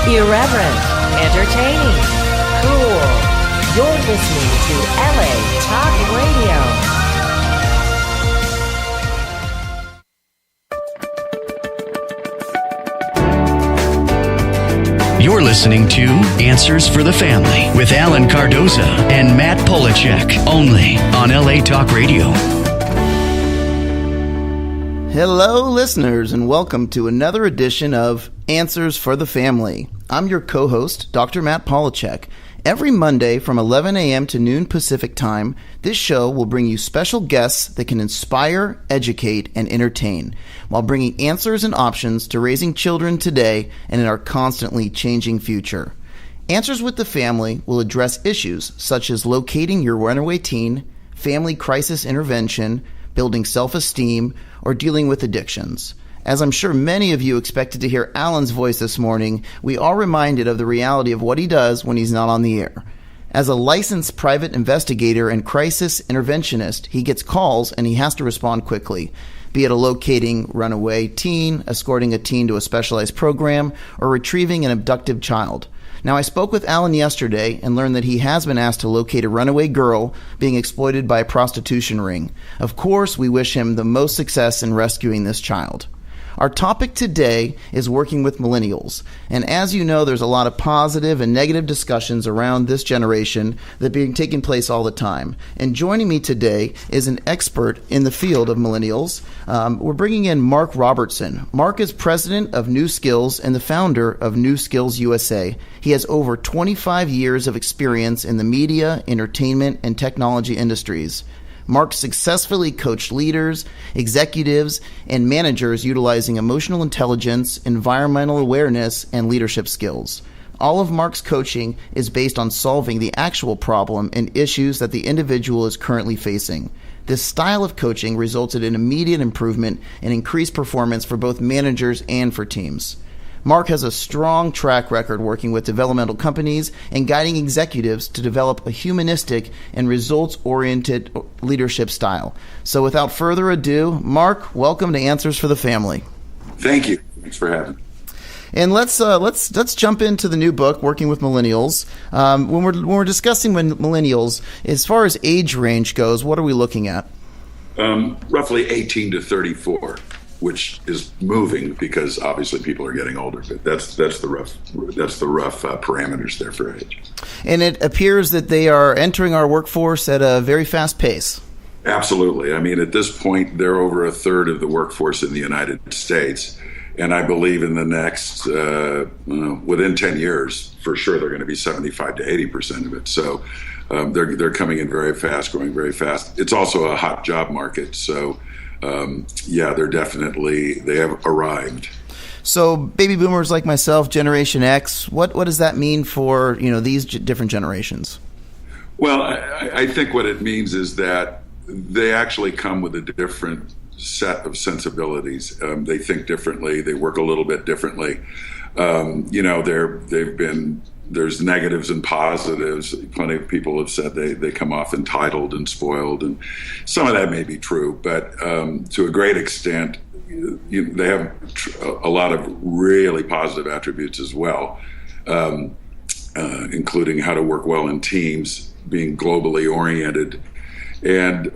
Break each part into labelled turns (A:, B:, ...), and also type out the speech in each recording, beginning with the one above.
A: Irreverent, entertaining, cool. You're listening to LA Talk Radio.
B: You're listening to Answers for the Family with Alan Cardoza and Matt Polachek, only on LA Talk Radio.
C: Hello, listeners, and welcome to another edition of Answers for the Family. I'm your co-host, Dr. Matt Polachek. Every Monday from 11 a.m. to noon Pacific Time, this show will bring you special guests that can inspire, educate, and entertain, while bringing answers and options to raising children today and in our constantly changing future. Answers with the Family will address issues such as locating your runaway teen, family crisis intervention, building self-esteem, or dealing with addictions. As I'm sure many of you expected to hear Alan's voice this morning, we are reminded of the reality of what he does when he's not on the air. As a licensed private investigator and crisis interventionist, he gets calls and he has to respond quickly, be it a locating runaway teen, escorting a teen to a specialized program, or retrieving an abducted child. Now, I spoke with Alan yesterday and learned that he has been asked to locate a runaway girl being exploited by a prostitution ring. Of course, we wish him the most success in rescuing this child. Our topic today is working with millennials. And as you know, there's a lot of positive and negative discussions around this generation that are being taking place all the time. And joining me today is an expert in the field of millennials. We're bringing in Marc Robertson. Marc is president of New Skills and the founder of New Skills USA. He has over 25 years of experience in the media, entertainment, and technology industries. Marc successfully coached leaders, executives, and managers utilizing emotional intelligence, environmental awareness, and leadership skills. All of Marc's coaching is based on solving the actual problem and issues that the individual is currently facing. This style of coaching resulted in immediate improvement and increased performance for both managers and for teams. Marc has a strong track record working with developmental companies and guiding executives to develop a humanistic and results-oriented leadership style. So without further ado, Marc, welcome to Answers for the Family.
D: Thank you. Thanks for having me.
C: And let's jump into the new book, Working with Millennials. When we're discussing millennials, as far as age range goes, what are we looking at?
D: Roughly 18 to 34. Which is moving because obviously people are getting older, but that's the rough parameters there for age.
C: And it appears that they are entering our workforce at a very fast pace.
D: Absolutely. I mean, at this point, they're over a third of the workforce in the United States, and I believe in the next within 10 years, for sure, they're going to be 75 to 80% of it. So they're coming in very fast, growing very fast. It's also a hot job market, so. They have arrived.
C: So baby boomers like myself, Generation X, what does that mean for these different generations?
D: Well, I think what it means is that they actually come with a different set of sensibilities. They think differently. They work a little bit differently. There's negatives and positives. Plenty of people have said they come off entitled and spoiled, and some of that may be true, but to a great extent, they have a lot of really positive attributes as well, including how to work well in teams, being globally oriented. And,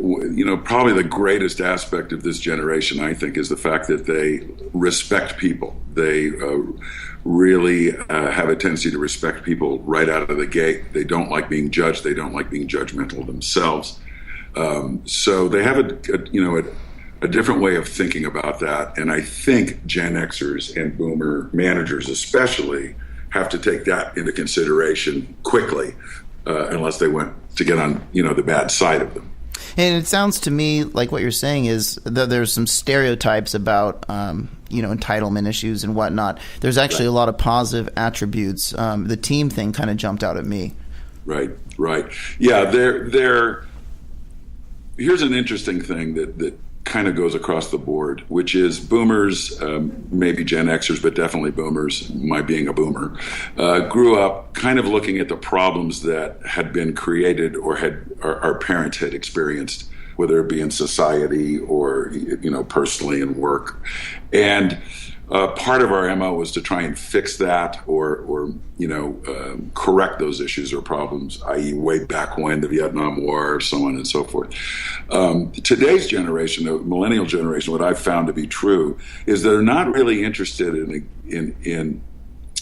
D: probably the greatest aspect of this generation, I think, is the fact that they respect people. They really have a tendency to respect people right out of the gate. They don't like being judged. They don't like being judgmental themselves. So they have a different way of thinking about that. And I think Gen Xers and Boomer managers especially have to take that into consideration quickly, unless they want to get on, the bad side of them.
C: And it sounds to me like what you're saying is that there's some stereotypes about, entitlement issues and whatnot. There's actually a lot of positive attributes. The team thing kind of jumped out at me.
D: Right. Yeah, here's an interesting thing that kind of goes across the board, which is boomers, maybe Gen Xers, but definitely boomers, my being a boomer, grew up kind of looking at the problems that had been created or our parents had experienced, whether it be in society or, personally in work. And Part of our MO was to try and fix that or correct those issues or problems, i.e. way back when, the Vietnam War, so on and so forth. Today's generation, the millennial generation, what I've found to be true is they're not really interested in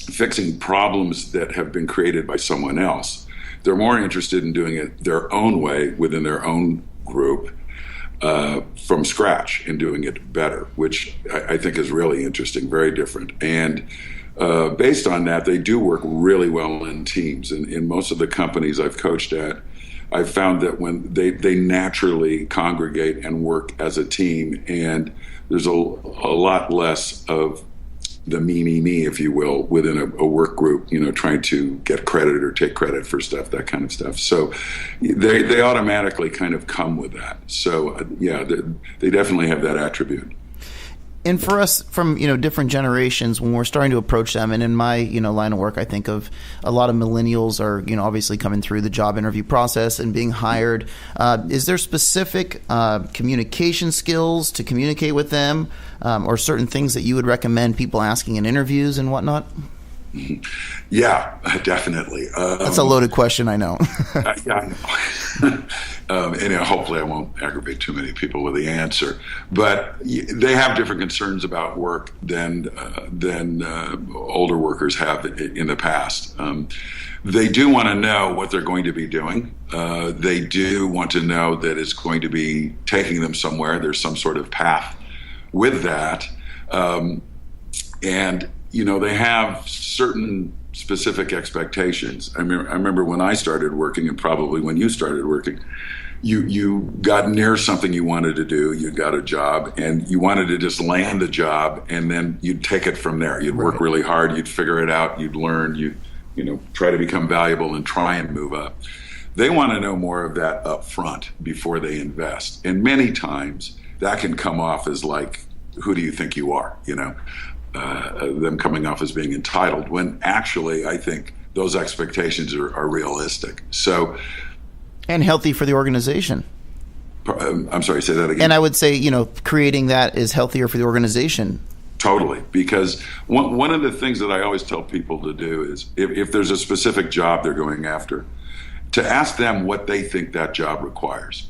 D: fixing problems that have been created by someone else. They're more interested in doing it their own way within their own group, from scratch and doing it better, which I think is really interesting, very different. And based on that, they do work really well in teams. And in most of the companies I've coached at, I've found that when they naturally congregate and work as a team, and there's a lot less of the me, if you will, within a work group, trying to get credit or take credit for stuff, that kind of stuff. So they automatically kind of come with that. So they definitely have that attribute.
C: And for us, from different generations, when we're starting to approach them, and in my line of work, I think of a lot of millennials are obviously coming through the job interview process and being hired. Is there specific communication skills to communicate with them, or certain things that you would recommend people asking in interviews and whatnot?
D: Yeah, definitely.
C: That's a loaded question, I know.
D: Yeah, I know. And hopefully I won't aggravate too many people with the answer. But they have different concerns about work than older workers have in the past. They do want to know what they're going to be doing. They do want to know that it's going to be taking them somewhere. There's some sort of path with that. And they have certain specific expectations. I remember when I started working, and probably when you started working, you got near something you wanted to do, you got a job, and you wanted to just land the job, and then you'd take it from there. You'd work really hard, you'd figure it out, you'd learn, you try to become valuable and try and move up. They want to know more of that up front before they invest. And many times that can come off as like, who do you think you are? Them coming off as being entitled, when actually I think those expectations are realistic. So, and
C: healthy for the organization.
D: I'm sorry, say that again.
C: And I would say, creating that is healthier for the organization.
D: Totally, because one of the things that I always tell people to do is if there's a specific job they're going after, to ask them what they think that job requires.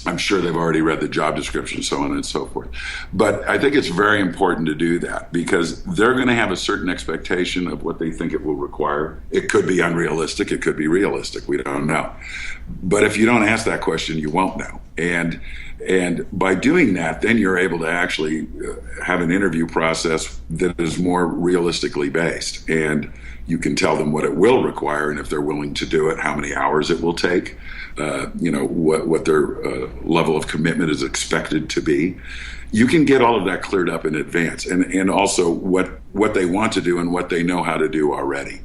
D: I'm sure they've already read the job description, so on and so forth. But I think it's very important to do that because they're going to have a certain expectation of what they think it will require. It could be unrealistic. It could be realistic. We don't know. But if you don't ask that question, you won't know. And by doing that, then you're able to actually have an interview process that is more realistically based. And you can tell them what it will require and if they're willing to do it, how many hours it will take, what their level of commitment is expected to be. You can get all of that cleared up in advance, and also what they want to do and what they know how to do already.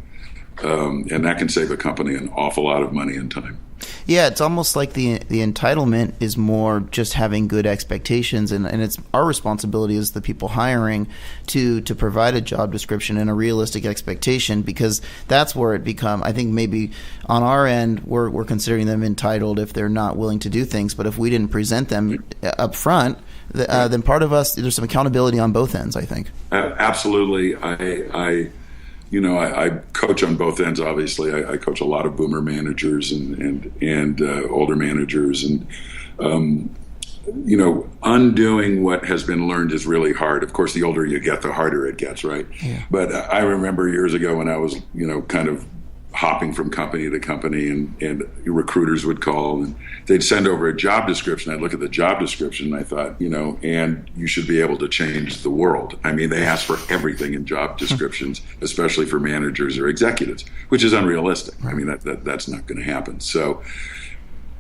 D: And that can save a company an awful lot of money and time.
C: Yeah, it's almost like the entitlement is more just having good expectations, and it's our responsibility as the people hiring to provide a job description and a realistic expectation, because that's where it become. I think maybe on our end we're considering them entitled if they're not willing to do things, but if we didn't present them up front, then part of us, there's some accountability on both ends, I think.
D: Absolutely. I coach on both ends, obviously. I coach a lot of boomer managers and older managers. And, undoing what has been learned is really hard. Of course, the older you get, the harder it gets, right? Yeah. But I remember years ago when I was, kind of hopping from company to company, and recruiters would call and they'd send over a job description. I'd look at the job description and I thought, and you should be able to change the world. I mean, they ask for everything in job descriptions, especially for managers or executives, which is unrealistic. I mean, that's not going to happen. So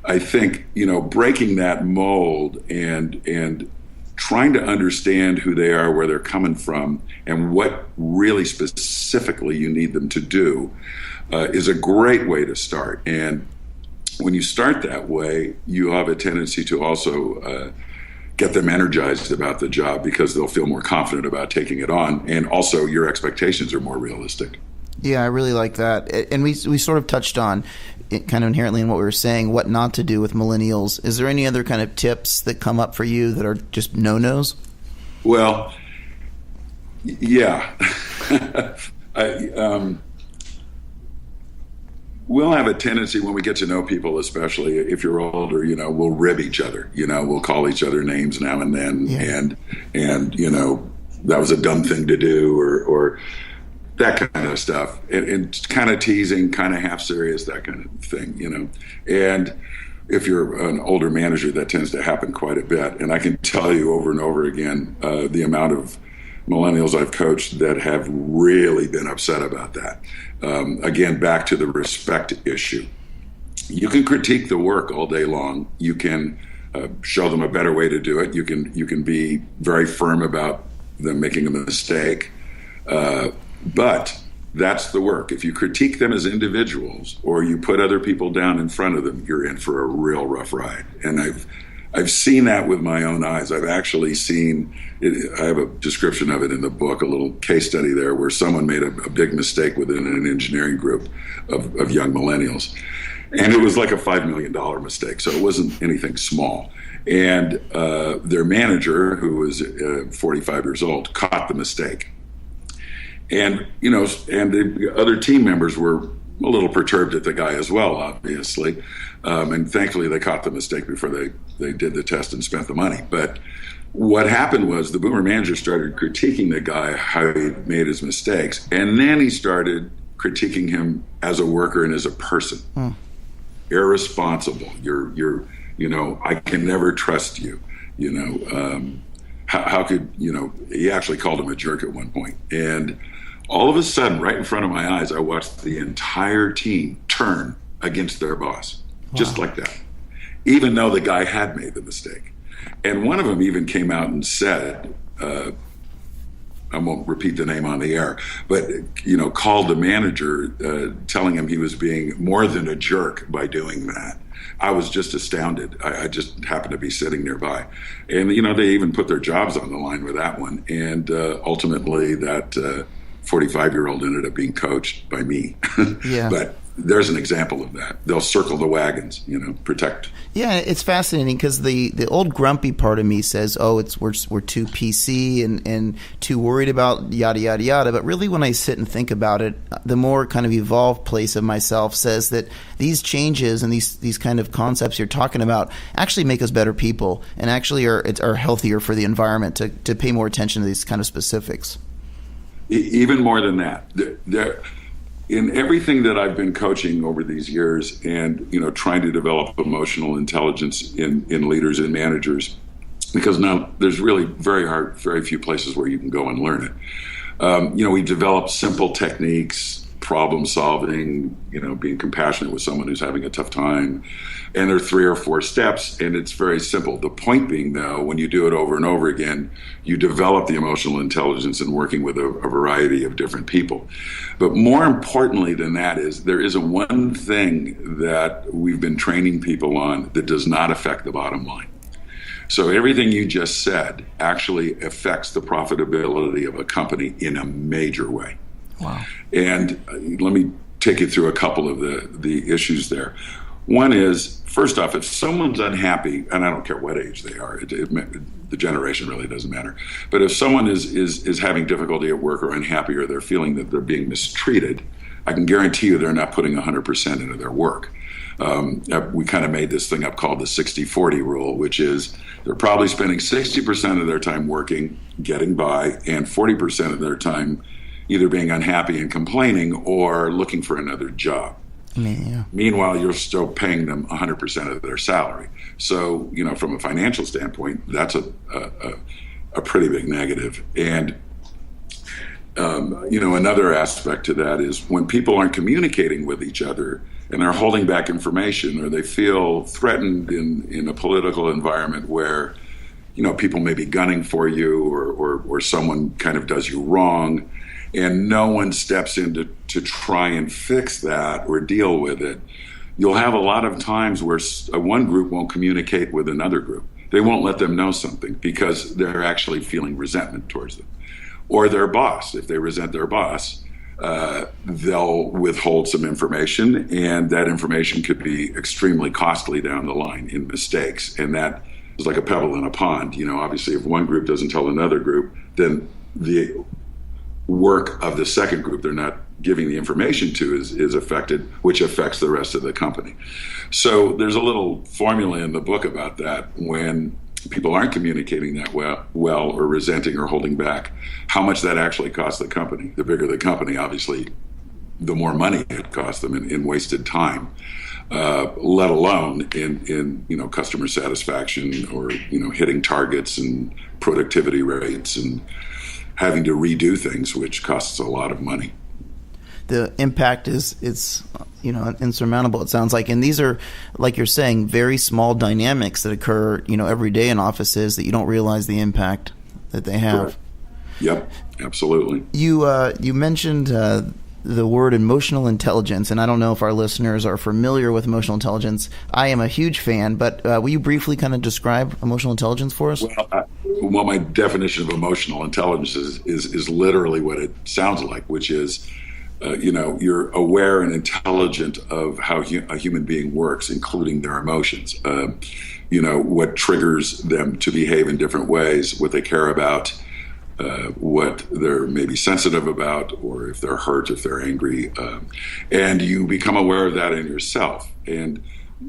D: I think, breaking that mold and trying to understand who they are, where they're coming from, and what really specifically you need them to do is a great way to start. And when you start that way, you have a tendency to also get them energized about the job because they'll feel more confident about taking it on. And also your expectations are more realistic.
C: Yeah, I really like that. And we sort of touched on it kind of inherently in what we were saying, what not to do with millennials. Is there any other kind of tips that come up for you that are just no-nos?
D: Well, Yeah. We'll have a tendency when we get to know people, especially if you're older, we'll rib each other, we'll call each other names now and then. Yeah. And, that was a dumb thing to do or that kind of stuff. And kind of teasing, kind of half serious, that kind of thing, And if you're an older manager, that tends to happen quite a bit. And I can tell you over and over again, the amount of millennials I've coached that have really been upset about that. Again, back to the respect issue. You can critique the work all day long. You can show them a better way to do it. You can be very firm about them making a mistake. But that's the work. If you critique them as individuals or you put other people down in front of them, you're in for a real rough ride. And I've seen that with my own eyes. I've actually seen it. I have a description of it in the book, a little case study there where someone made a big mistake within an engineering group of young millennials. And it was like a $5 million mistake, so it wasn't anything small. And their manager, who was 45 years old, caught the mistake. And, and the other team members were a little perturbed at the guy as well, obviously. And thankfully they caught the mistake before they did the test and spent the money. But what happened was the boomer manager started critiquing the guy, how he made his mistakes. And then he started critiquing him as a worker and as a person. Irresponsible. You're I can never trust you. How could, he actually called him a jerk at one point. And all of a sudden, right in front of my eyes, I watched the entire team turn against their boss, just like that, even though the guy had made the mistake. And one of them even came out and said, I won't repeat the name on the air, but, called the manager, telling him he was being more than a jerk by doing that. I was just astounded. I just happened to be sitting nearby. And, they even put their jobs on the line with that one. And ultimately that 45-year-old ended up being coached by me. Yeah. But there's an example of that. They'll circle the wagons, protect.
C: Yeah, it's fascinating because the old grumpy part of me says, we're too PC and too worried about yada, yada, yada. But really when I sit and think about it, the more kind of evolved place of myself says that these changes and these kind of concepts you're talking about actually make us better people and actually are healthier for the environment to pay more attention to these kind of specifics.
D: Even more than that. In everything that I've been coaching over these years and, trying to develop emotional intelligence in leaders and managers, because now there's really very few places where you can go and learn it. We develop simple techniques, problem solving, being compassionate with someone who's having a tough time. And there are 3 or 4 steps, and it's very simple. The point being, though, when you do it over and over again, you develop the emotional intelligence in working with a variety of different people. But more importantly than that is there isn't one thing that we've been training people on that does not affect the bottom line. So everything you just said actually affects the profitability of a company in a major way. Wow. And let me take you through a couple of the issues there. One is, first off, if someone's unhappy, and I don't care what age they are, the generation really doesn't matter, but if someone is having difficulty at work or unhappy or they're feeling that they're being mistreated, I can guarantee you they're not putting 100% into their work. We kind of made this thing up called the 60-40 rule, which is they're probably spending 60% of their time working, getting by, and 40% of their time either being unhappy and complaining or looking for another job. Yeah. Meanwhile, you're still paying them 100% of their salary. So, from a financial standpoint, that's a pretty big negative. And, another aspect to that is when people aren't communicating with each other and they're holding back information or they feel threatened in a political environment where, people may be gunning for you or someone kind of does you wrong, and no one steps in to try and fix that or deal with it, you'll have a lot of times where one group won't communicate with another group. They won't let them know something because they're actually feeling resentment towards them. Or their boss, if they resent their boss, they'll withhold some information, and that information could be extremely costly down the line in mistakes. And that is like a pebble in a pond. Obviously, if one group doesn't tell another group, then the work of the second group they're not giving the information to is affected, which affects the rest of the company. So there's a little formula in the book about that. When people aren't communicating that well or resenting or holding back, how much that actually costs the company. The bigger the company, obviously, the more money it costs them in wasted time, let alone in customer satisfaction or hitting targets and productivity rates and having to redo things, which costs a lot of money.
C: The impact is insurmountable, it sounds like. And these are, like you're saying, very small dynamics that occur every day in offices that you don't realize the impact that they have.
D: Correct. Yep, absolutely.
C: You mentioned the word emotional intelligence, and I don't know if our listeners are familiar with emotional intelligence. I am a huge fan, but will you briefly kind of describe emotional intelligence for us?
D: Well, my definition of emotional intelligence is literally what it sounds like, which is you're aware and intelligent of how a human being works, including their emotions. What triggers them to behave in different ways, what they care about, what they're maybe sensitive about, or if they're hurt, if they're angry. And you become aware of that in yourself. And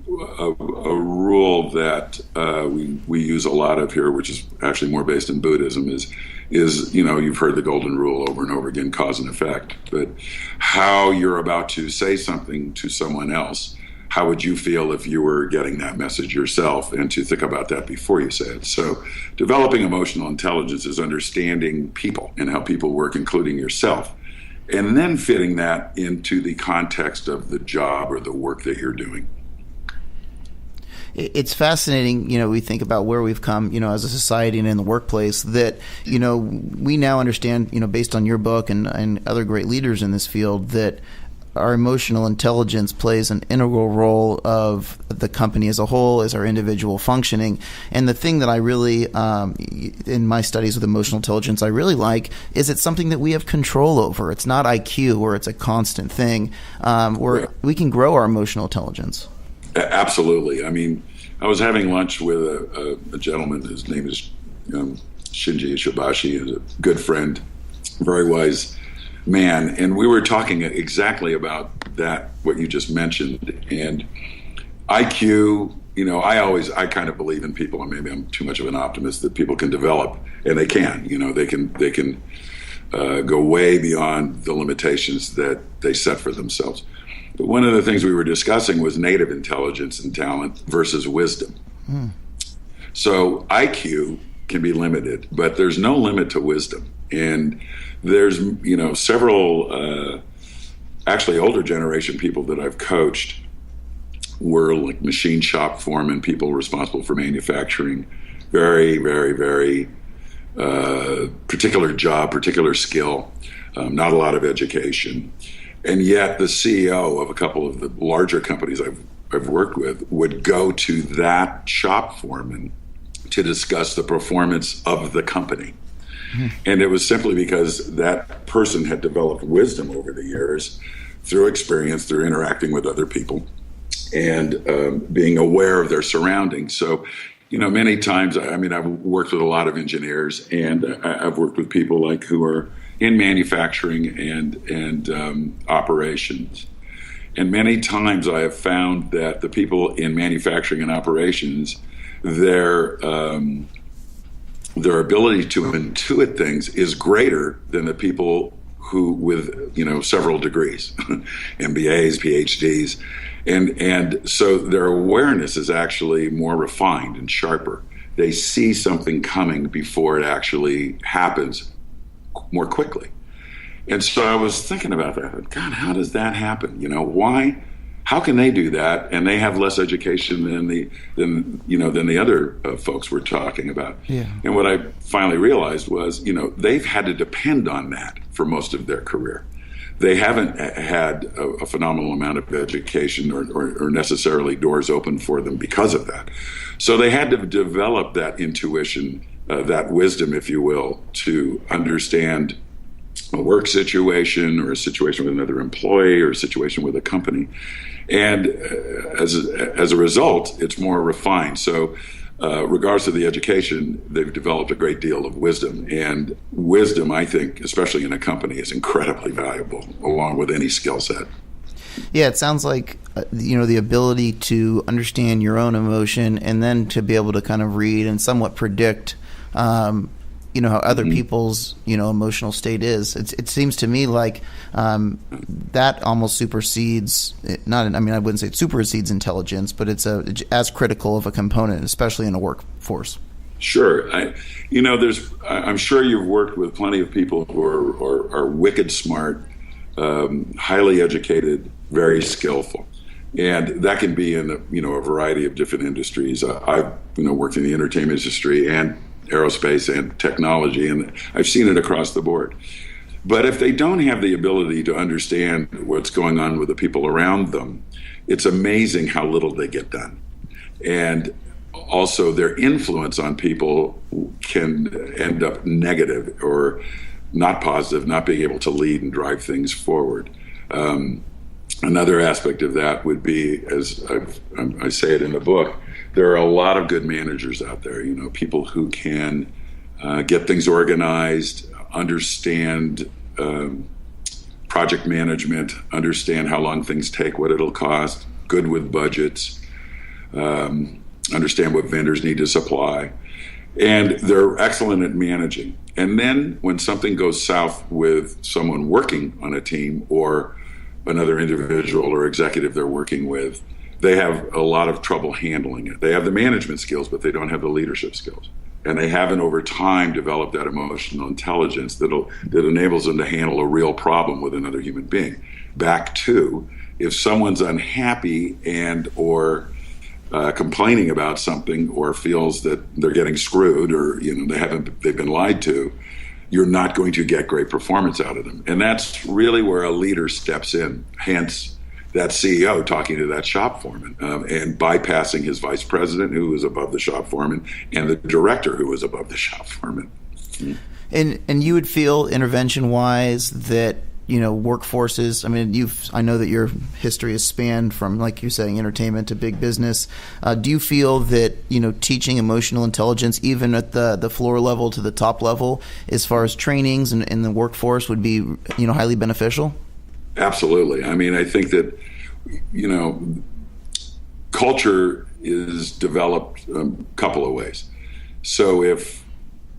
D: a rule that we use a lot of here, which is actually more based in Buddhism, is you've heard the golden rule over and over again, cause and effect. But how you're about to say something to someone else, how would you feel if you were getting that message yourself, and to think about that before you say it. So developing emotional intelligence is understanding people and how people work, including yourself, and then fitting that into the context of the job or the work that you're doing.
C: It's fascinating, we think about where we've come, as a society and in the workplace, that, we now understand, based on your book and other great leaders in this field, that our emotional intelligence plays an integral role of the company as a whole, as our individual functioning. And the thing that I really, in my studies with emotional intelligence, I really like is it's something that we have control over. It's not IQ, where it's a constant thing, where we can grow our emotional intelligence.
D: Absolutely. I mean, I was having lunch with a gentleman. His name is Shinji Ishibashi. He's a good friend, very wise man. And we were talking exactly about that, what you just mentioned. And IQ, I kind of believe in people, and maybe I'm too much of an optimist, that people can develop, and they can. They can go way beyond the limitations that they set for themselves. But one of the things we were discussing was native intelligence and talent versus wisdom. So IQ can be limited, but there's no limit to wisdom. And there's, several, actually older generation people that I've coached were like machine shop foremen, people responsible for manufacturing, very, very, very particular job, particular skill, not a lot of education. And yet the CEO of a couple of the larger companies I've worked with would go to that shop foreman to discuss the performance of the company. And it was simply because that person had developed wisdom over the years through experience, through interacting with other people, and being aware of their surroundings. So, many times, I've worked with a lot of engineers, and I've worked with people who are in manufacturing and operations. And many times I have found that the people in manufacturing and operations, their ability to intuit things is greater than the people who with several degrees, MBAs, PhDs, and so their awareness is actually more refined and sharper. They see something coming before it actually happens more quickly. And so I was thinking about that. God, how does that happen? Why? How can they do that? And they have less education than the other folks we're talking about. Yeah. And what I finally realized was, they've had to depend on that for most of their career. They haven't had a phenomenal amount of education or necessarily doors open for them because of that. So they had to develop that intuition, that wisdom, if you will, to understand a work situation or a situation with another employee or a situation with a company. And as a result, it's more refined. So regardless of the education, they've developed a great deal of wisdom. And wisdom, I think, especially in a company, is incredibly valuable, along with any skill set.
C: Yeah, it sounds like, the ability to understand your own emotion and then to be able to kind of read and somewhat predict, how other people's, emotional state is. It seems to me like that almost supersedes, I wouldn't say it supersedes intelligence, but it's as critical of a component, especially in a workforce.
D: Sure. I'm sure you've worked with plenty of people who are wicked smart, highly educated, very skillful. And that can be in a variety of different industries. I've worked in the entertainment industry and aerospace and technology, and I've seen it across the board. But if they don't have the ability to understand what's going on with the people around them, it's amazing how little they get done. And also their influence on people can end up negative or not positive, not being able to lead and drive things forward. Another aspect of that would be, as I say it in the book, there are a lot of good managers out there, people who can get things organized, understand project management, understand how long things take, what it'll cost, good with budgets, understand what vendors need to supply. And they're excellent at managing. And then when something goes south with someone working on a team or another individual or executive they're working with, they have a lot of trouble handling it. They have the management skills, but they don't have the leadership skills. And they haven't over time developed that emotional intelligence that enables them to handle a real problem with another human being. Back to, if someone's unhappy and or complaining about something or feels that they're getting screwed or they've been lied to, you're not going to get great performance out of them. And that's really where a leader steps in. Hence, that CEO talking to that shop foreman and bypassing his vice president, who was above the shop foreman, and the director, who was above the shop foreman.
C: And you would feel, intervention-wise, that workforces. I know that your history has spanned from, like you're saying, entertainment to big business. Do you feel that teaching emotional intelligence, even at the floor level to the top level, as far as trainings and in the workforce, would be highly beneficial?
D: Absolutely. I think that culture is developed a couple of ways. So if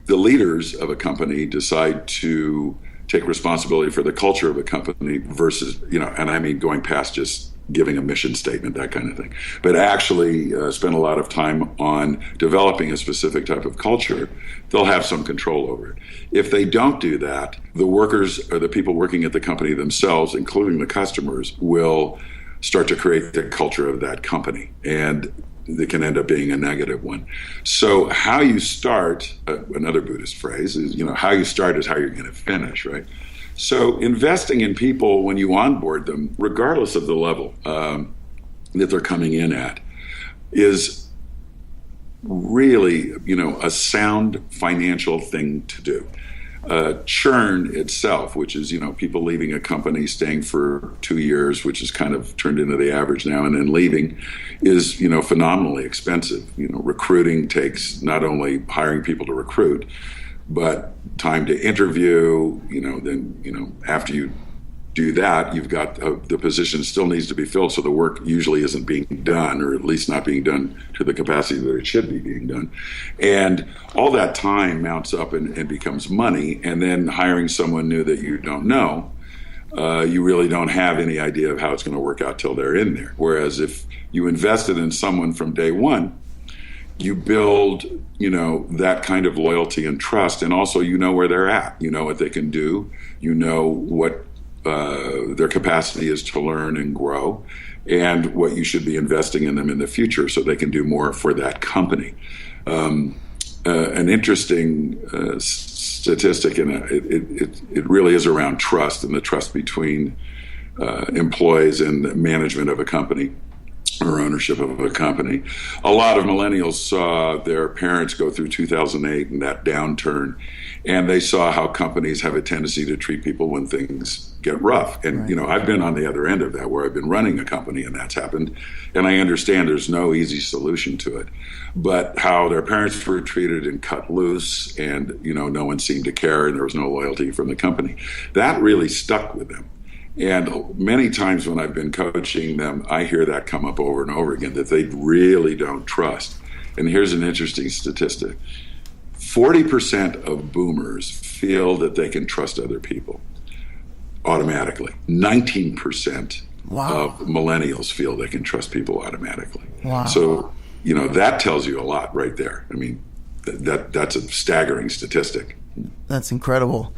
D: the leaders of a company decide to take responsibility for the culture of a company versus, and I mean going past just giving a mission statement, that kind of thing, but actually spend a lot of time on developing a specific type of culture, they'll have some control over it. If they don't do that, the workers or the people working at the company themselves, including the customers, will start to create the culture of that company, and it can end up being a negative one. So how you start, another Buddhist phrase is, how you start is how you're going to finish, right? So investing in people when you onboard them, regardless of the level that they're coming in at, is really, a sound financial thing to do. Churn itself, which is, people leaving a company, staying for 2 years, which is kind of turned into the average now, and then leaving, is, phenomenally expensive. Recruiting takes not only hiring people to recruit, but time to interview, then, after you do that, you've got the position still needs to be filled, so the work usually isn't being done, or at least not being done to the capacity that it should be being done. And all that time mounts up and becomes money, and then hiring someone new that you don't know, you really don't have any idea of how it's going to work out till they're in there. Whereas if you invested in someone from day one, you build, that kind of loyalty and trust, and also where they're at, what they can do, what their capacity is to learn and grow, and what you should be investing in them in the future so they can do more for that company. An interesting statistic, and it really is around trust and the trust between employees and the management of a company, or ownership of a company. A lot of millennials saw their parents go through 2008 and that downturn, and they saw how companies have a tendency to treat people when things get rough. And,
C: Right.
D: I've been on the other end of that, where I've been running a company and that's happened. And I understand there's no easy solution to it. But how their parents were treated and cut loose, and, no one seemed to care, and there was no loyalty from the company, that really stuck with them. And many times when I've been coaching them, I hear that come up over and over again, that they really don't trust. And here's an interesting statistic. 40% of boomers feel that they can trust other people automatically. 19%
C: Wow.
D: of millennials feel they can trust people automatically.
C: Wow.
D: So, that tells you a lot right there. I mean, that's a staggering statistic.
C: That's incredible.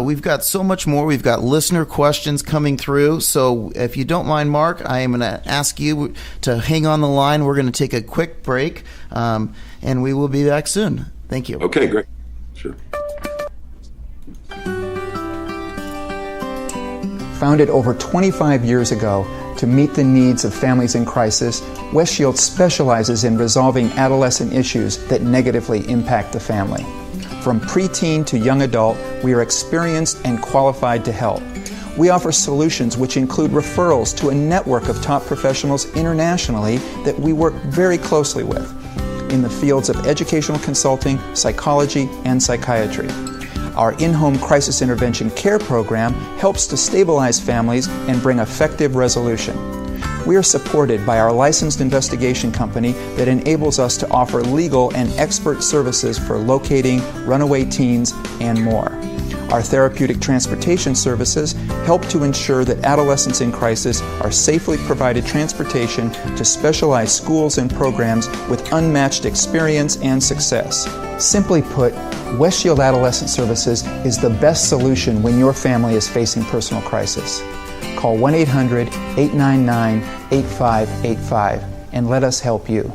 C: We've got so much more. We've got listener questions coming through. So if you don't mind, Mark, I am going to ask you to hang on the line. We're going to take a quick break, and we will be back soon. Thank you.
D: Okay, great. Sure.
E: Founded over 25 years ago to meet the needs of families in crisis, West Shield specializes in resolving adolescent issues that negatively impact the family. From preteen to young adult, we are experienced and qualified to help. We offer solutions which include referrals to a network of top professionals internationally that we work very closely with in the fields of educational consulting, psychology, and psychiatry. Our in-home crisis intervention care program helps to stabilize families and bring effective resolution. We are supported by our licensed investigation company that enables us to offer legal and expert services for locating runaway teens and more. Our therapeutic transportation services help to ensure that adolescents in crisis are safely provided transportation to specialized schools and programs with unmatched experience and success. Simply put, West Shield Adolescent Services is the best solution when your family is facing personal crisis. Call 1-800-899-8585 and let us help you.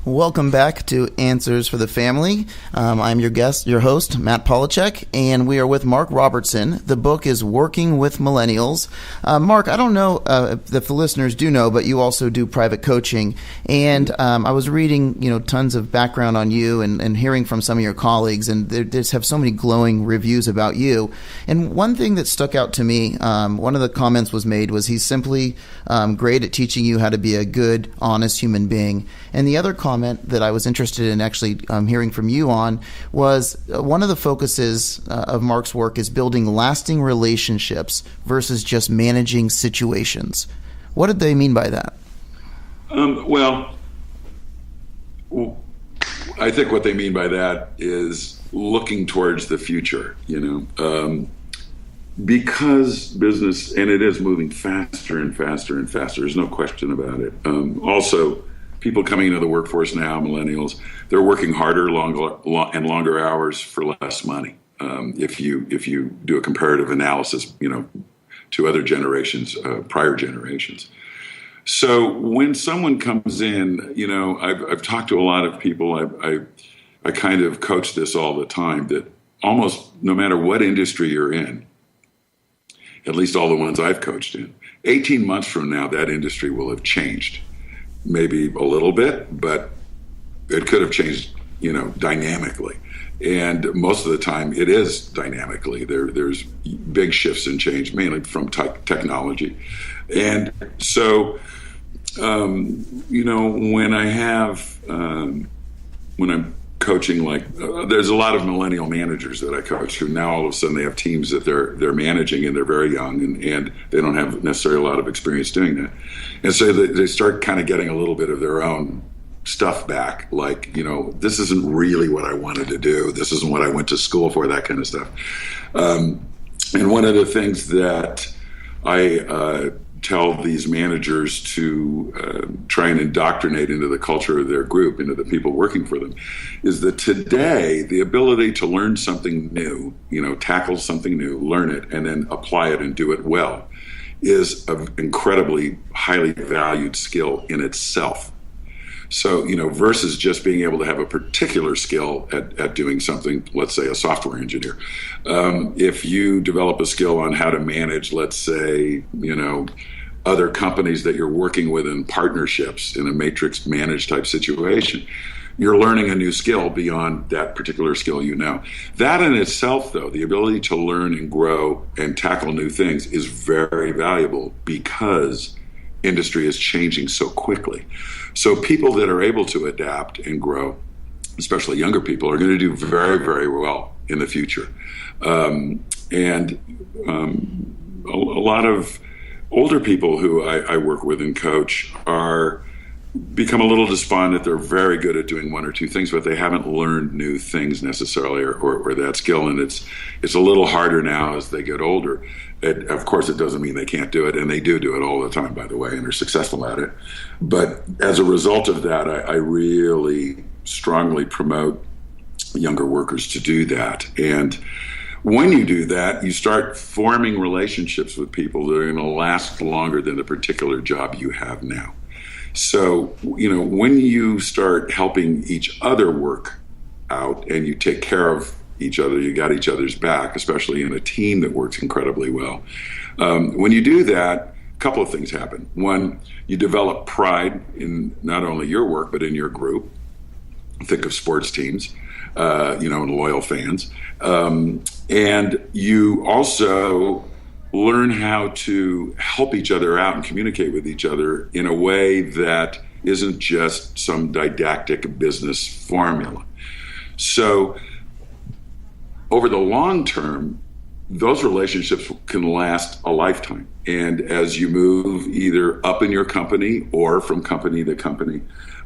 C: Welcome back to Answers for the Family. I'm your host, Matt Polachek, and we are with Marc Robertson. The book is Working with Millennials. Marc, I don't know if the listeners do know, but you also do private coaching. And I was reading, tons of background on you and hearing from some of your colleagues, and they just have so many glowing reviews about you. And one thing that stuck out to me, one of the comments was made was he's simply great at teaching you how to be a good, honest human being. And the other comment that I was interested in actually hearing from you on was one of the focuses of Marc's work is building lasting relationships versus just managing situations. What did they mean by that?
D: Well, I think what they mean by that is looking towards the future, because business, and it is moving faster and faster and faster, there's no question about it. Also, people coming into the workforce now, millennials, they're working harder, longer hours for less money. If you do a comparative analysis, to other generations, prior generations. So when someone comes in, I've talked to a lot of people. I kind of coach this all the time, that almost no matter what industry you're in, at least all the ones I've coached in, 18 months from now, that industry will have changed. Maybe a little bit, but it could have changed, dynamically. And most of the time it is dynamically. There's big shifts and change, mainly from technology. And so, when I'm coaching, there's a lot of millennial managers that I coach who now all of a sudden they have teams that they're managing, and they're very young, and they don't have necessarily a lot of experience doing that. And so they start kind of getting a little bit of their own stuff back, this isn't really what I wanted to do. This isn't what I went to school for, that kind of stuff. And one of the things that I tell these managers to try and indoctrinate into the culture of their group, into the people working for them, is that today the ability to learn something new, tackle something new, learn it, and then apply it and do it well is an incredibly highly valued skill in itself. So, versus just being able to have a particular skill at doing something, let's say a software engineer. If you develop a skill on how to manage, let's say, other companies that you're working with in partnerships in a matrix managed type situation. You're learning a new skill beyond that particular skill you know. That in itself, though, the ability to learn and grow and tackle new things is very valuable because industry is changing so quickly. So people that are able to adapt and grow, especially younger people, are going to do very, very well in the future. A lot of older people who I work with and coach are become a little despondent. They're very good at doing one or two things, but they haven't learned new things necessarily or that skill. And it's a little harder now as they get older. Of course, it doesn't mean they can't do it, and they do it all the time, by the way, and are successful at it. But as a result of that, I really strongly promote younger workers to do that. And when you do that, you start forming relationships with people that are going to last longer than the particular job you have now. So, when you start helping each other work out and you take care of each other, you got each other's back, especially in a team that works incredibly well. When you do that, a couple of things happen. One, you develop pride in not only your work, but in your group. Think of sports teams, and loyal fans. And you also learn how to help each other out and communicate with each other in a way that isn't just some didactic business formula. So over the long term, those relationships can last a lifetime. And as you move either up in your company or from company to company,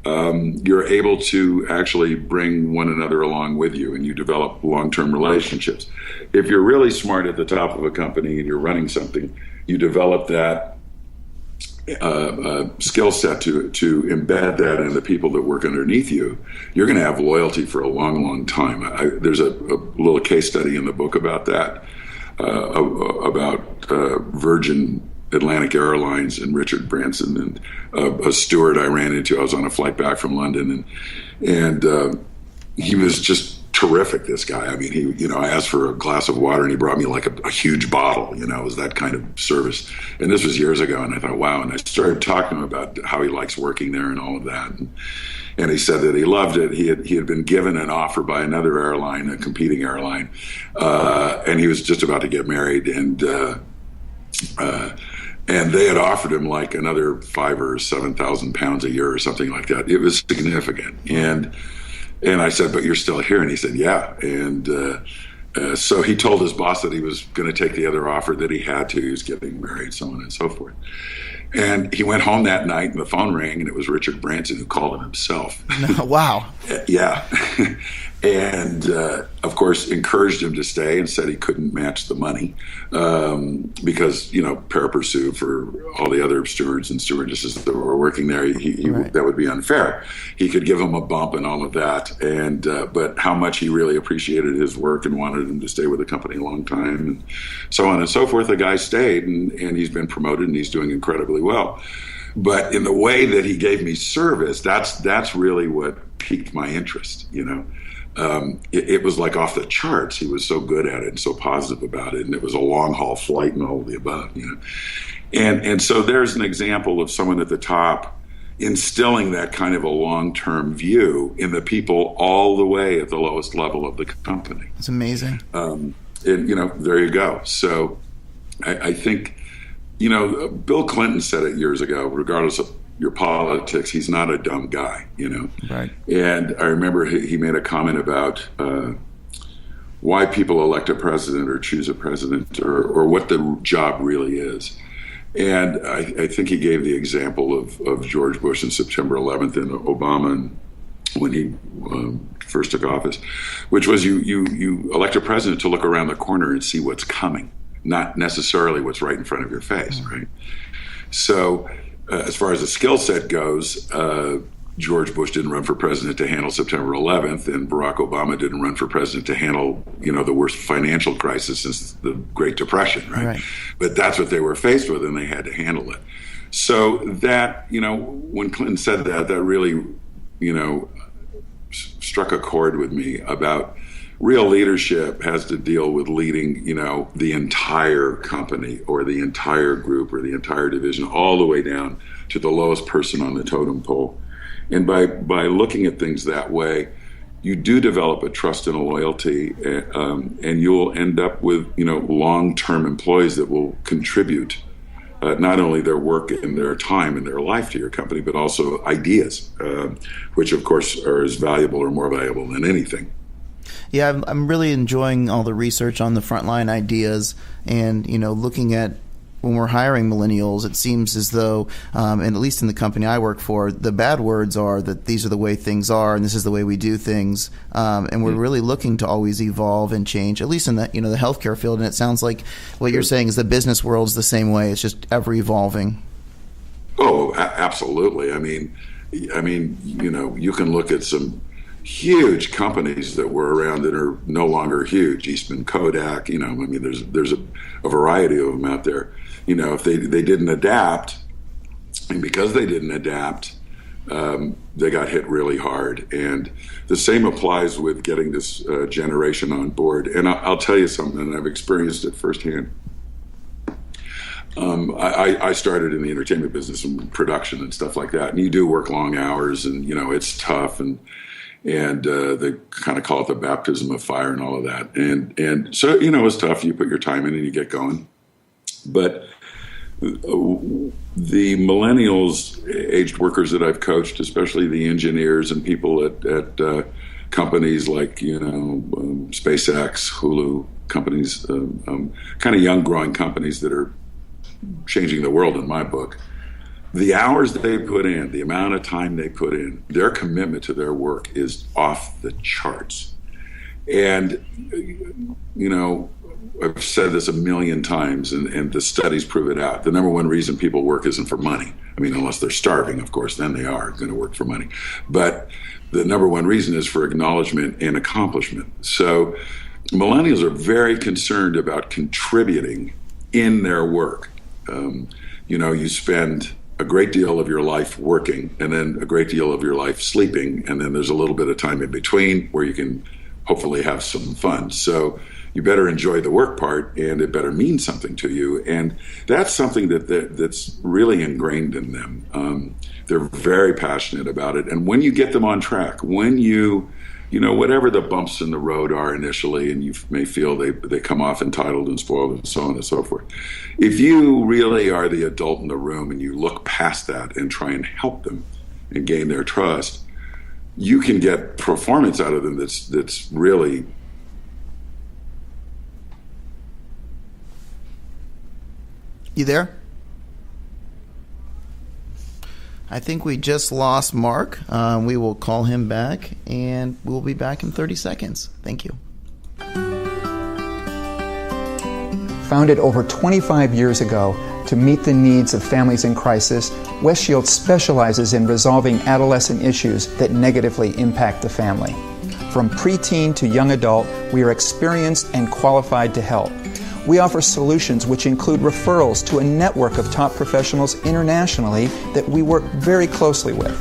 D: you're able to actually bring one another along with you, and you develop long-term relationships. If you're really smart at the top of a company and you're running something, you develop that skill set to embed that in the people that work underneath you. You're going to have loyalty for a long, long time. There's a little case study in the book about that, about Virgin Atlantic Airlines and Richard Branson, and a steward I ran into. I was on a flight back from London, and he was just terrific, this guy. I mean, I asked for a glass of water and he brought me like a huge bottle, it was that kind of service. And this was years ago, and I thought, wow. And I started talking to him about how he likes working there and all of that. And he said that he loved it. He had been given an offer by another airline, a competing airline, and he was just about to get married, and they had offered him like another 5,000 or 7,000 pounds a year or something like that. It was significant. And I said, but you're still here? And he said, yeah. And so he told his boss that he was going to take the other offer, that he had to. He was getting married, so on and so forth. And he went home that night, and the phone rang, and it was Richard Branson who called him himself.
C: No, wow.
D: Yeah. And, of course, encouraged him to stay and said he couldn't match the money because, pari passu for all the other stewards and stewardesses that were working there,
C: Right.
D: that would be unfair. He could give him a bump and all of that, and but how much he really appreciated his work and wanted him to stay with the company a long time, and so on and so forth. The guy stayed, and he's been promoted, and he's doing incredibly well. But in the way that he gave me service, that's really what piqued my interest, It was like off the charts. He was so good at it and so positive about it, and it was a long haul flight and all of the above, And so there's an example of someone at the top instilling that kind of a long-term view in the people all the way at the lowest level of the company.
C: It's amazing.
D: And there you go. So I think, Bill Clinton said it years ago, regardless of your politics, he's not a dumb guy,
C: Right.
D: And I remember he made a comment about why people elect a president or choose a president, or what the job really is. And I think he gave the example of George Bush in September 11th and Obama when he first took office, which was you elect a president to look around the corner and see what's coming, not necessarily what's right in front of your face, right? So as far as the skill set goes, George Bush didn't run for president to handle September 11th, and Barack Obama didn't run for president to handle, the worst financial crisis since the Great Depression, right? But that's what they were faced with, and they had to handle it. So that, when Clinton said that really, struck a chord with me about real leadership has to deal with leading, the entire company or the entire group or the entire division all the way down to the lowest person on the totem pole. And by looking at things that way, you do develop a trust and a loyalty, and you'll end up with, long-term employees that will contribute not only their work and their time and their life to your company, but also ideas, which of course are as valuable or more valuable than anything.
C: Yeah, I'm really enjoying all the research on the frontline ideas, and looking at when we're hiring millennials, it seems as though, and at least in the company I work for, the bad words are that these are the way things are and this is the way we do things, and we're really looking to always evolve and change, at least in the the healthcare field. And it sounds like what you're saying is the business world's the same way; it's just ever evolving.
D: Oh, absolutely. I mean, you can look at some huge companies that were around that are no longer huge. Eastman Kodak, there's a variety of them out there. If they didn't adapt, and because they didn't adapt, they got hit really hard. And the same applies with getting this generation on board. And I'll tell you something, and I've experienced it firsthand. I started in the entertainment business and production and stuff like that. And you do work long hours, and it's tough, and they kind of call it the baptism of fire and all of that. And so, it's tough. You put your time in and you get going. But the millennials, aged workers that I've coached, especially the engineers and people at companies like, SpaceX, Hulu, companies, kind of young growing companies that are changing the world in my book. The hours that they put in, the amount of time they put in, their commitment to their work is off the charts. And, I've said this a million times, and the studies prove it out. The number one reason people work isn't for money. I mean, unless they're starving, of course, then they are going to work for money. But the number one reason is for acknowledgement and accomplishment. So millennials are very concerned about contributing in their work. You spend a great deal of your life working, and then a great deal of your life sleeping, and then there's a little bit of time in between where you can hopefully have some fun. So you better enjoy the work part, and it better mean something to you. And that's something that's really ingrained in them. They're very passionate about it. And when you get them on track, when whatever the bumps in the road are initially, and you may feel they come off entitled and spoiled and so on and so forth. If you really are the adult in the room and you look past that and try and help them and gain their trust, you can get performance out of them that's really...
C: You there? I think we just lost Mark. We will call him back, and we'll be back in 30 seconds. Thank you.
E: Founded over 25 years ago to meet the needs of families in crisis, West Shield specializes in resolving adolescent issues that negatively impact the family. From preteen to young adult, we are experienced and qualified to help. We offer solutions which include referrals to a network of top professionals internationally that we work very closely with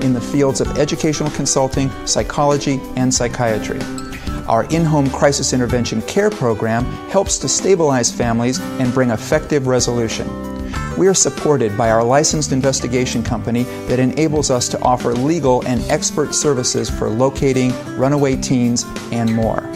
E: in the fields of educational consulting, psychology, and psychiatry. Our in-home crisis intervention care program helps to stabilize families and bring effective resolution. We are supported by our licensed investigation company that enables us to offer legal and expert services for locating runaway teens and more.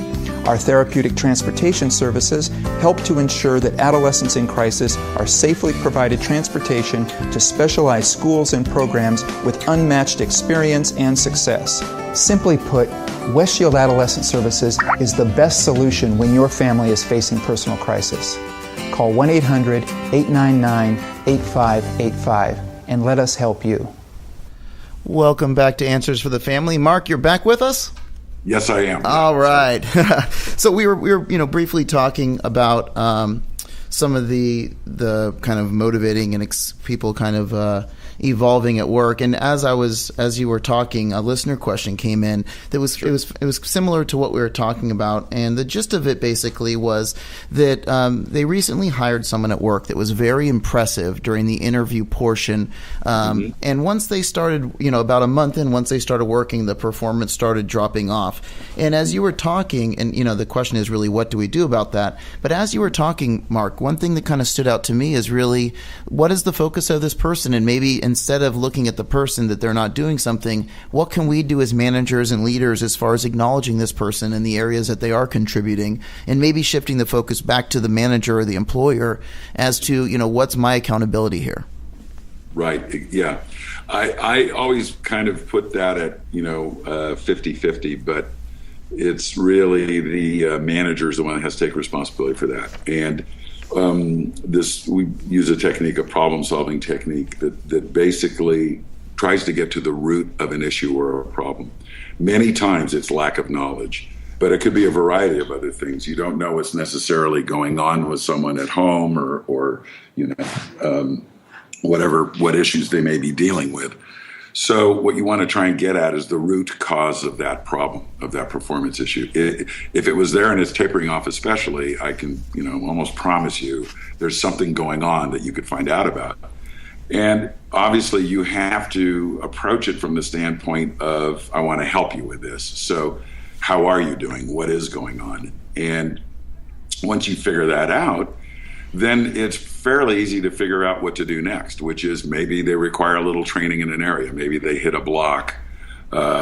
E: Our therapeutic transportation services help to ensure that adolescents in crisis are safely provided transportation to specialized schools and programs with unmatched experience and success. Simply put, West Shield Adolescent Services is the best solution when your family is facing personal crisis. Call 1-800-899-8585 and let us help you.
C: Welcome back to Answers for the Family. Mark, you're back with us?
D: Yes, I am.
C: All right. So we were briefly talking about some of the kind of motivating and people kind of evolving at work. And as you were talking, a listener question came in that was it was similar to what we were talking about. And the gist of it basically was that they recently hired someone at work that was very impressive during the interview portion. And once they started, about a month in, once they started working, the performance started dropping off. And as you were talking, and the question is really, what do we do about that? But as you were talking, Marc, one thing that kind of stood out to me is really, what is the focus of this person? And maybe instead of looking at the person that they're not doing something, what can we do as managers and leaders as far as acknowledging this person in the areas that they are contributing, and maybe shifting the focus back to the manager or the employer as to, what's my accountability here? Right.
D: Yeah. I always kind of put that at, 50-50, but it's really the manager is the one that has to take responsibility for that. And we use a technique, a problem-solving technique that basically tries to get to the root of an issue or a problem. Many times it's lack of knowledge, but it could be a variety of other things. You don't know what's necessarily going on with someone at home or what issues they may be dealing with. So what you want to try and get at is the root cause of that problem, of that performance issue. If it was there and it's tapering off especially, I can, almost promise you there's something going on that you could find out about. And obviously you have to approach it from the standpoint of, I want to help you with this. So how are you doing? What is going on? And once you figure that out, then it's fairly easy to figure out what to do next, which is maybe they require a little training in an area. Maybe they hit a block,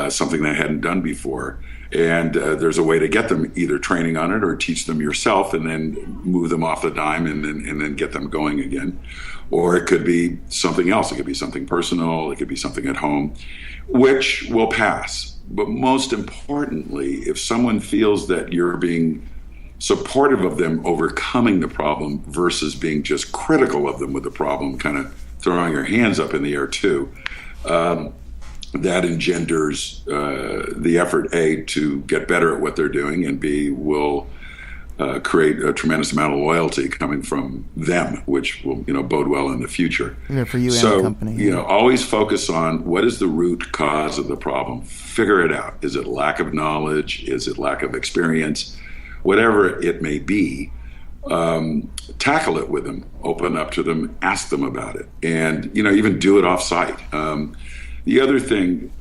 D: something they hadn't done before. And there's a way to get them either training on it or teach them yourself and then move them off the dime and then get them going again. Or it could be something else. It could be something personal. It could be something at home, which will pass. But most importantly, if someone feels that you're being supportive of them overcoming the problem versus being just critical of them with the problem, kind of throwing your hands up in the air too, that engenders the effort, A, to get better at what they're doing, and B, will create a tremendous amount of loyalty coming from them, which will bode well in the future.
C: Yeah, for you and the company.
D: Always focus on what is the root cause of the problem. Figure it out. Is it lack of knowledge? Is it lack of experience? Whatever it may be, tackle it with them, open up to them, ask them about it, and even do it off-site. The other thing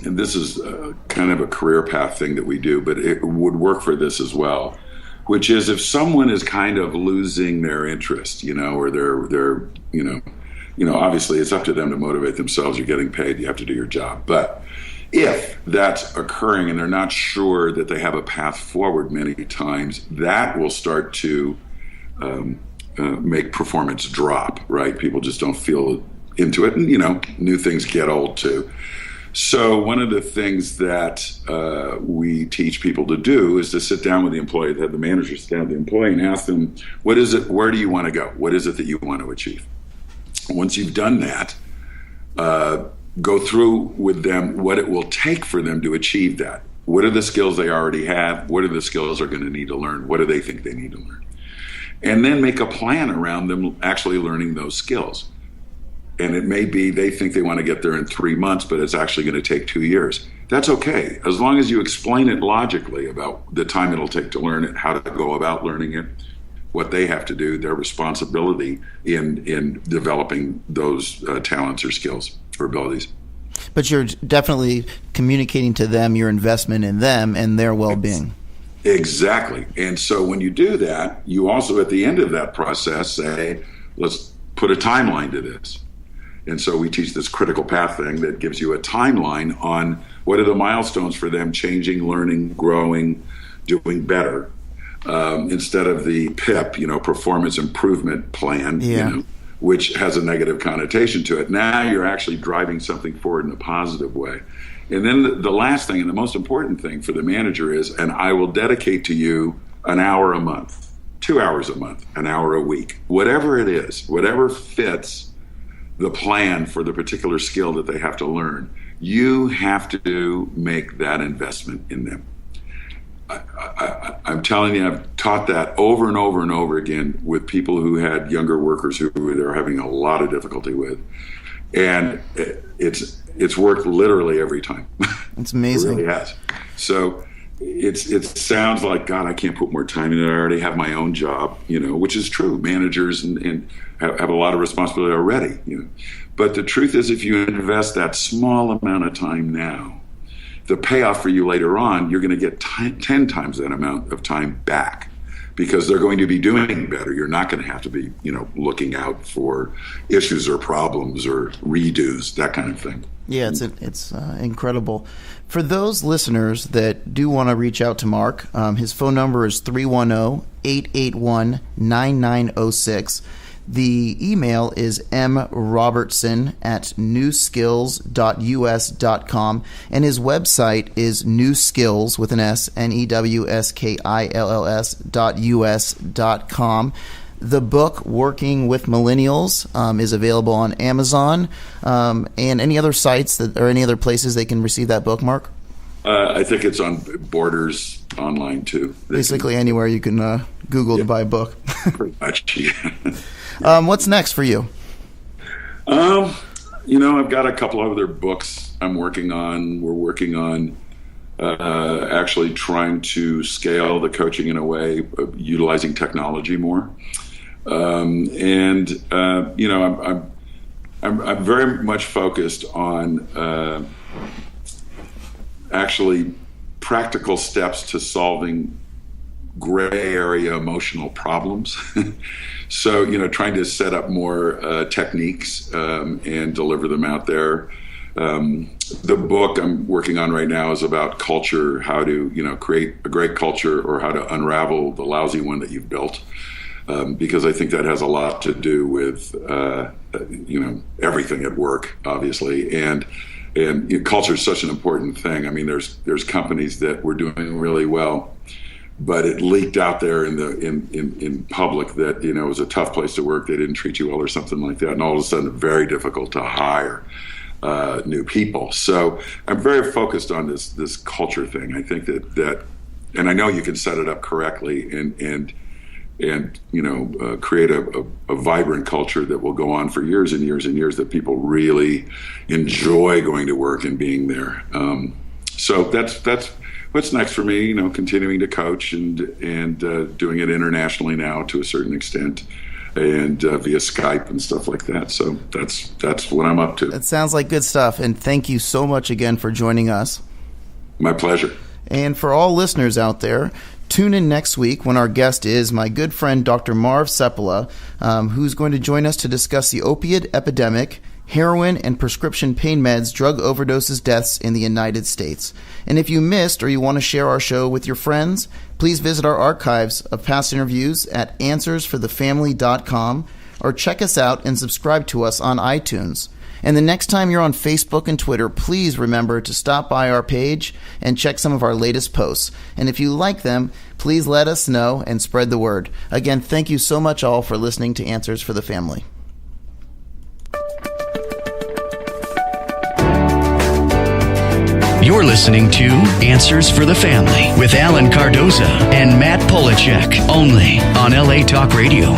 D: and this is kind of a career path thing that we do, but it would work for this as well, which is if someone is kind of losing their interest, or they're obviously it's up to them to motivate themselves. You're getting paid, you have to do your job, but if that's occurring and they're not sure that they have a path forward many times, that will start to make performance drop, right? People just don't feel into it. And, new things get old too. So one of the things that we teach people to do is to sit down with the employee, have the manager sit down with the employee and ask them, what is it, where do you want to go? What is it that you want to achieve? Once you've done that, go through with them what it will take for them to achieve that. What are the skills they already have? What are the skills they're going to need to learn? What do they think they need to learn? And then make a plan around them actually learning those skills. And it may be they think they want to get there in 3 months, but it's actually going to take 2 years. That's okay, as long as you explain it logically about the time it'll take to learn it, how to go about learning it, what they have to do, their responsibility in developing those talents or skills or abilities.
C: But you're definitely communicating to them your investment in them and their well-being.
D: Exactly. And so when you do that, you also at the end of that process say, let's put a timeline to this. And so we teach this critical path thing that gives you a timeline on what are the milestones for them changing, learning, growing, doing better, instead of the PIP, performance improvement plan, which has a negative connotation to it. Now you're actually driving something forward in a positive way. And then the last thing and the most important thing for the manager is, and I will dedicate to you an hour a month, 2 hours a month, an hour a week, whatever it is, whatever fits the plan for the particular skill that they have to learn. You have to make that investment in them. I'm telling you, I've taught that over and over and over again with people who had younger workers who they're having a lot of difficulty with, and it's worked literally every time.
C: It's amazing.
D: It really has. So it sounds like, God, I can't put more time in it. I already have my own job, which is true. Managers and have a lot of responsibility already, But the truth is, if you invest that small amount of time now, the payoff for you later on, you're going to get 10 times that amount of time back, because they're going to be doing better. You're not going to have to be, looking out for issues or problems or redos, that kind of thing.
C: Yeah, it's incredible. For those listeners that do want to reach out to Marc, his phone number is 310-881-9906. The email is mrobertson@newskills.us.com, and his website is newskills with an S, newskills.us.com. The book, Working with Millennials, is available on Amazon, and any other sites or any other places they can receive that book, Marc?
D: I think it's on Borders online, too.
C: Basically anywhere you can Google to buy a book.
D: Pretty much, yeah.
C: What's next for you?
D: I've got a couple of other books I'm working on. We're working on actually trying to scale the coaching in a way of utilizing technology more. I'm very much focused on actually practical steps to solving gray area emotional problems. So, trying to set up more techniques and deliver them out there. The book I'm working on right now is about culture, how to, create a great culture, or how to unravel the lousy one that you've built. Because I think that has a lot to do with, everything at work, obviously. And culture is such an important thing. I mean, there's companies that were doing really well, but it leaked out there in public that, it was a tough place to work. They didn't treat you well or something like that. And all of a sudden, very difficult to hire new people. So I'm very focused on this culture thing. I think that and I know you can set it up correctly and create a vibrant culture that will go on for years and years and years, that people really enjoy going to work and being there. So that's what's next for me. Continuing to coach and doing it internationally now to a certain extent, and via Skype and stuff like that. So that's what I'm up to.
C: That sounds like good stuff. And thank you so much again for joining us.
D: My pleasure.
C: And for all listeners out there, tune in next week when our guest is my good friend Dr. Marv Sepala, who's going to join us to discuss the opiate epidemic, heroin and prescription pain meds, drug overdoses, deaths in the United States. And if you missed or you want to share our show with your friends, please visit our archives of past interviews at answersforthefamily.com, or check us out and subscribe to us on iTunes. And the next time you're on Facebook and Twitter, please remember to stop by our page and check some of our latest posts. And if you like them, please let us know and spread the word. Again, thank you so much all for listening to Answers for the Family.
B: You're listening to Answers for the Family with Alan Cardoza and Matt Polachek, only on LA Talk Radio.